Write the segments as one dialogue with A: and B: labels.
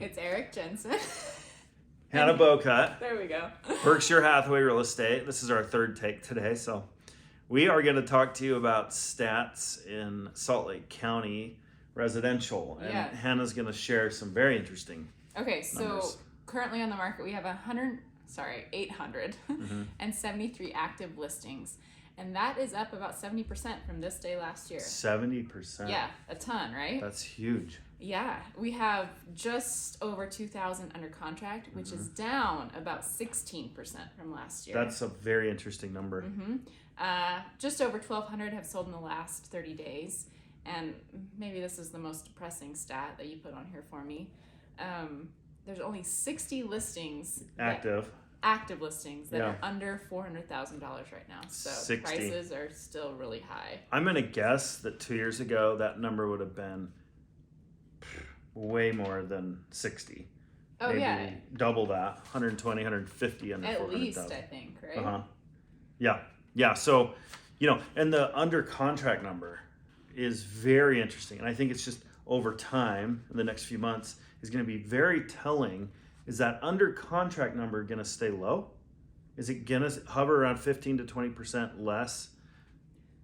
A: It's Eric Jensen.
B: Hannah Bocut,
A: There we go.
B: Berkshire Hathaway Real Estate. This is our third take today. So we are going to talk to you about stats in Salt Lake County residential. And
A: Yeah.
B: Hannah's going to share some very interesting
A: Okay, so
B: numbers.
A: currently on the market we have 873 active listings. And that is up about 70% from this day last year.
B: 70%.
A: Yeah, a ton, right?
B: That's huge.
A: Yeah, we have just over 2,000 under contract, which is down about 16% from last year.
B: That's a very interesting number.
A: Just over 1,200 have sold in the last 30 days. And maybe this is the most depressing stat that you put on here for me. There's only 60 listings active listings that are under $400,000 right now. So
B: 60.
A: prices are still really high.
B: I'm going to guess that 2 years ago that number would have been way more than 60.
A: Oh,
B: Maybe
A: yeah.
B: double that, 120, 150 under
A: At
B: 400,000.
A: least, I think, right?
B: Yeah. So, and the under contract number is very interesting. And I think it's just over time, in the next few months, is going to be very telling. Is that under contract number going to stay low? Is it going to hover around 15 to 20% less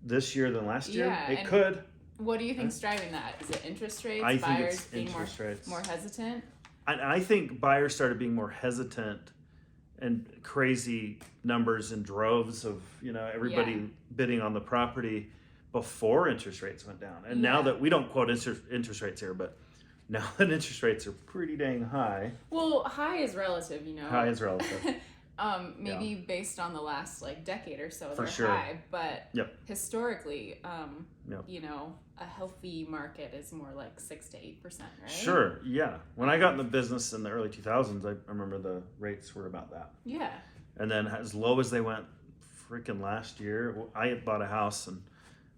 B: this year than last year?
A: Yeah,
B: It could.
A: What do you think's driving that? Is it interest rates?
B: I think
A: buyers
B: it's
A: being
B: interest rates.
A: more hesitant?
B: I think buyers started being more hesitant and crazy numbers and droves of everybody bidding on the property before interest rates went down. And now that we don't quote interest rates here, but now that interest rates are pretty dang high.
A: Well, high is relative,
B: High is relative.
A: Maybe based on the last decade or so, they're
B: sure.
A: high. But
B: Yep.
A: historically, a healthy market is more like 6 to 8%, right?
B: Sure, yeah. When I got in the business in the early 2000s, I remember the rates were about that.
A: Yeah.
B: And then as low as they went freaking last year, I had bought a house and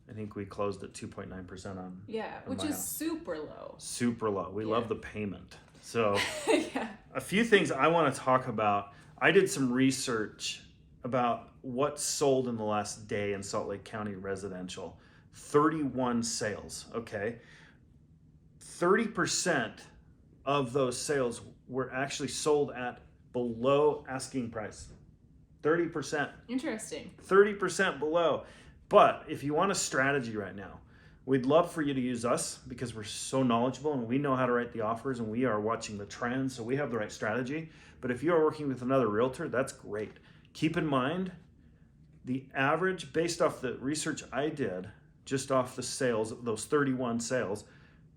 B: I think we closed at 2.9% on
A: Which
B: my
A: is
B: house.
A: super low.
B: Super low. We love the payment. So
A: Yeah.
B: a few things I want to talk about. I did some research about what sold in the last day in Salt Lake County residential. 31 sales, okay? 30% of those sales were actually sold at below asking price. 30%.
A: Interesting.
B: 30% below. But if you want a strategy right now, we'd love for you to use us because we're so knowledgeable and we know how to write the offers and we are watching the trends, so we have the right strategy. But if you are working with another realtor, that's great. Keep in mind, the average, based off the research I did, just off the sales, those 31 sales,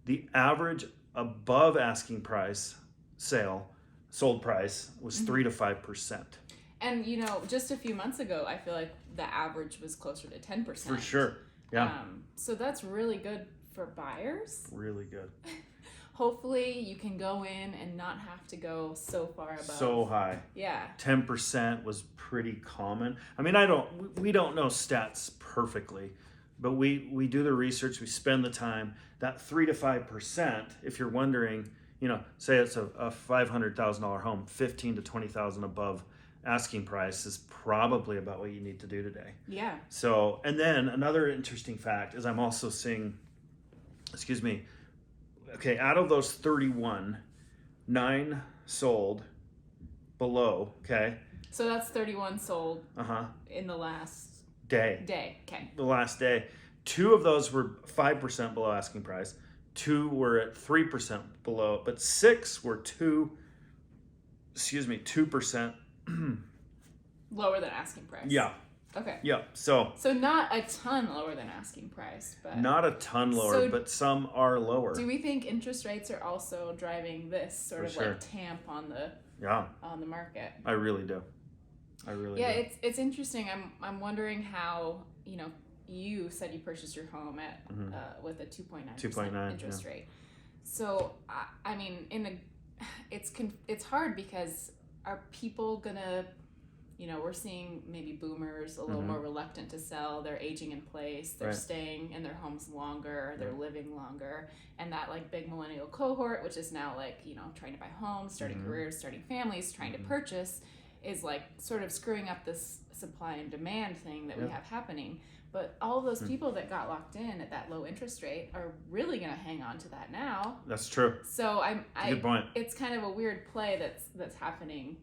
B: the average above asking price sold price was 3 to 5%.
A: And just a few months ago, I feel like the average was closer to 10%.
B: For sure. Yeah.
A: So that's really good for buyers.
B: Really good.
A: Hopefully you can go in and not have to go so far above.
B: So high.
A: Yeah.
B: 10% was pretty common. I mean, we don't know stats perfectly, but we do the research, we spend the time. That 3 to 5%, if you're wondering, say it's a $500,000 home, 15 to 20,000 above asking price is probably about what you need to do today.
A: Yeah.
B: So, and then another interesting fact is I'm also seeing, out of those 31, 9 sold below, okay?
A: So that's 31 sold
B: Uh-huh.
A: in the last
B: Day.
A: Okay.
B: The last day. 2 of those were 5% below asking price. 2 were at 3% below, but 6 were 2%
A: Lower than asking price.
B: Yeah.
A: Okay.
B: Yeah. So
A: not a ton lower than asking price, but
B: not a ton lower,
A: So
B: but some are lower.
A: do we think interest rates are also driving this sort of
B: sure.
A: tamp on the market?
B: I really do. do.
A: It's interesting. I'm wondering how you said you purchased your home at with a 2.9% interest rate. So I mean, it's hard because are people gonna we're seeing maybe boomers a little more reluctant to sell. They're aging in place. They're staying in their homes longer. They're living longer. And that big millennial cohort, which is now trying to buy homes, starting careers, starting families, trying to purchase, is like sort of screwing up this supply and demand thing that we
B: Yeah.
A: have happening. But all those people that got locked in at that low interest rate are really going to hang on to that now.
B: That's true.
A: So
B: Good point.
A: it's kind of a weird play that's happening.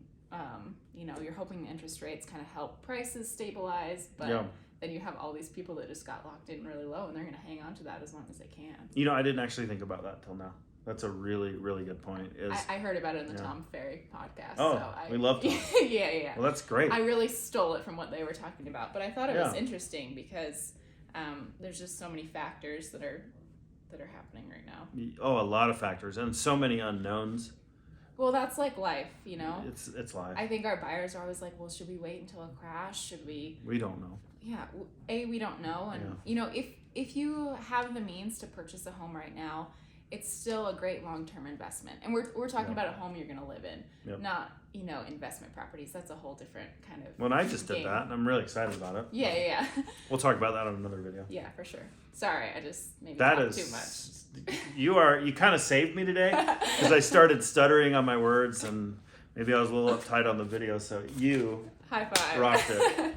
A: You know, you're hoping the interest rates kind of help prices stabilize, but
B: Yeah.
A: then you have all these people that just got locked in really low, and they're going to hang on to that as long as they can.
B: You know, I didn't actually think about that till now. That's a really, really good point.
A: I heard about it in the
B: Yeah.
A: Tom Ferry podcast.
B: Oh,
A: so
B: we love Tom.
A: yeah.
B: Well, that's great.
A: I really stole it from what they were talking about, but I thought it was
B: Yeah.
A: interesting because there's just so many factors that are happening right now.
B: Oh, a lot of factors and so many unknowns.
A: Well, that's like life, you know.
B: It's live.
A: I think our buyers are always like, well, should we wait until a crash? Should we?
B: We don't know.
A: Yeah. We don't know, and
B: Yeah.
A: you know, if you have the means to purchase a home right now, it's still a great long-term investment. And we're talking
B: Yeah.
A: about a home you're going to live in,
B: Yep.
A: not, you know, investment properties. That's a whole different kind of
B: Well, I just did
A: game.
B: that, and I'm really excited about it.
A: Yeah.
B: We'll talk about that on another video.
A: Yeah, for sure. Sorry, I just maybe
B: That
A: talked
B: is
A: too much.
B: You kind of saved me today because I started stuttering on my words, and maybe I was a little uptight on the video. So you
A: High five.
B: rocked it.